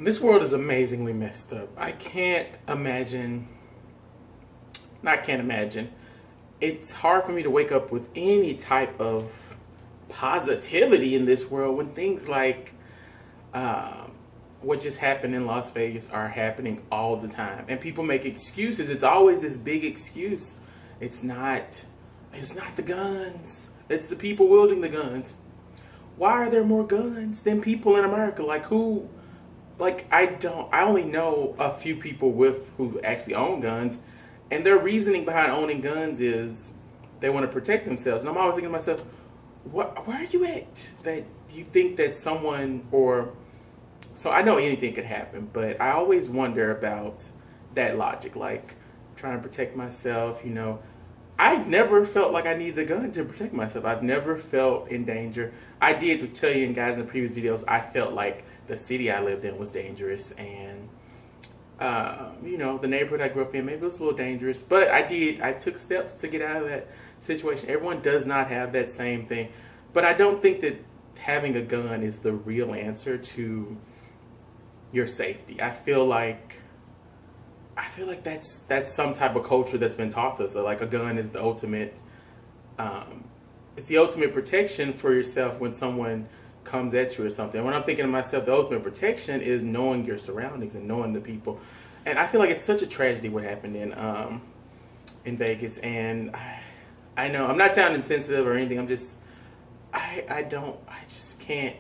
This world is amazingly messed up. I can't imagine, not can't imagine, it's hard for me to wake up with any type of positivity in this world when things like what just happened in Las Vegas are happening all the time. And people make excuses. It's always this big excuse. It's not the guns. It's the people wielding the guns. Why are there more guns than people in America? Like who? Like I only know a few people who actually own guns, and their reasoning behind owning guns is they want to protect themselves. And I'm always thinking to myself, where are you at that you think that someone so I know anything could happen, but I always wonder about that logic, like trying to protect myself, I've never felt like I needed a gun to protect myself. I've never felt in danger. I did tell you guys in the previous videos, I felt like the city I lived in was dangerous, and the neighborhood I grew up in, maybe it was a little dangerous, but I took steps to get out of that situation. Everyone does not have that same thing, but I don't think that having a gun is the real answer to your safety. I feel like that's some type of culture that's been taught to us that like a gun is the ultimate it's the ultimate protection for yourself when someone comes at you or something. When I'm thinking to myself, the ultimate protection is knowing your surroundings and knowing the people. And I feel like it's such a tragedy what happened in Vegas. And I know I'm not sounding insensitive or anything. I just can't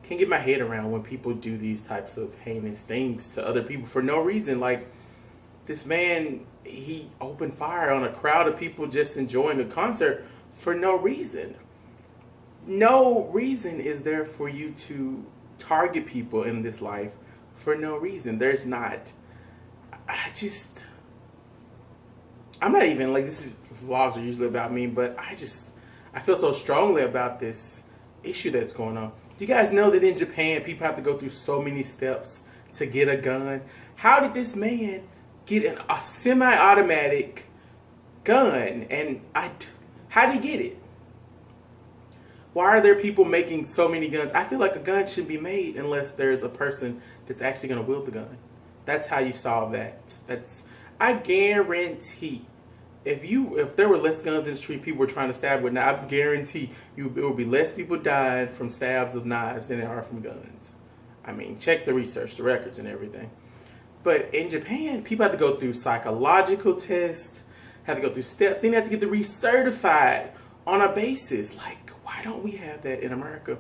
get my head around when people do these types of heinous things to other people for no reason. Like this man, he opened fire on a crowd of people just enjoying a concert for no reason. No reason is there for you to target people in this life for no reason. There's not. I'm not even like, vlogs are usually about me, but I feel so strongly about this issue that's going on. Do you guys know that in Japan, people have to go through so many steps to get a gun? How did this man get a semi-automatic gun? And how did he get it? Why are there people making so many guns? I feel like a gun shouldn't be made unless there's a person that's actually going to wield the gun. That's how you solve that. I guarantee if there were less guns in the street, people were trying to stab with knives, I guarantee it would be less people dying from stabs of knives than there are from guns. I mean, check the research, the records and everything. But in Japan, people have to go through psychological tests, have to go through steps, then they have to get the recertified on a basis. Like, why don't we have that in America?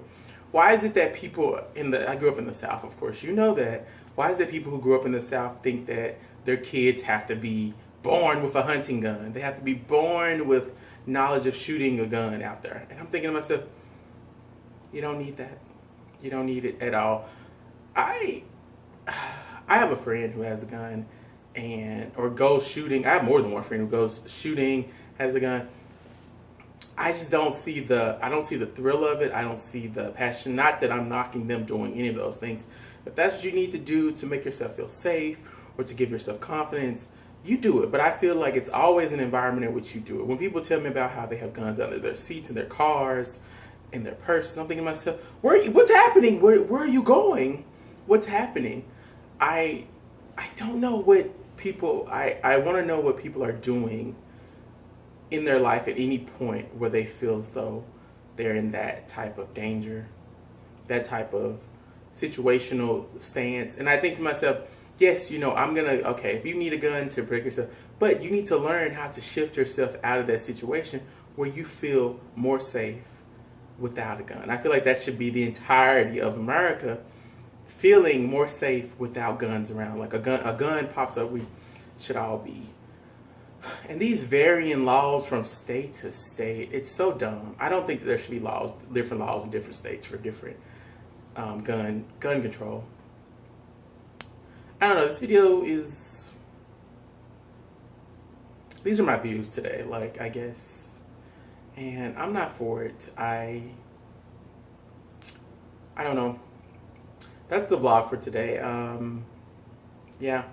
Why is it that people I grew up in the South, of course, you know that. Why is it people who grew up in the South think that their kids have to be born with a hunting gun? They have to be born with knowledge of shooting a gun out there. And I'm thinking to myself, you don't need that. You don't need it at all. I have a friend who has a gun or goes shooting. I have more than one friend who goes shooting, has a gun. I just don't see the thrill of it. I don't see the passion. Not that I'm knocking them doing any of those things. If that's what you need to do to make yourself feel safe or to give yourself confidence, you do it. But I feel like it's always an environment in which you do it. When people tell me about how they have guns under their seats, in their cars, in their purses, I'm thinking to myself, what's happening? Where are you going? What's happening? I don't know what people, I want to know what people are doing in their life at any point where they feel as though they're in that type of danger, that type of situational stance. And I think to myself, yes, okay, if you need a gun to protect yourself, but you need to learn how to shift yourself out of that situation where you feel more safe without a gun. I feel like that should be the entirety of America, feeling more safe without guns around. Like a gun pops up, we should all be. And these varying laws from state to state, it's so dumb. I don't think that there should be different laws in different states for different gun control. I don't know, this video is, these are my views today, like, I guess, and I'm not for it. I don't know. That's the vlog for today. Yeah.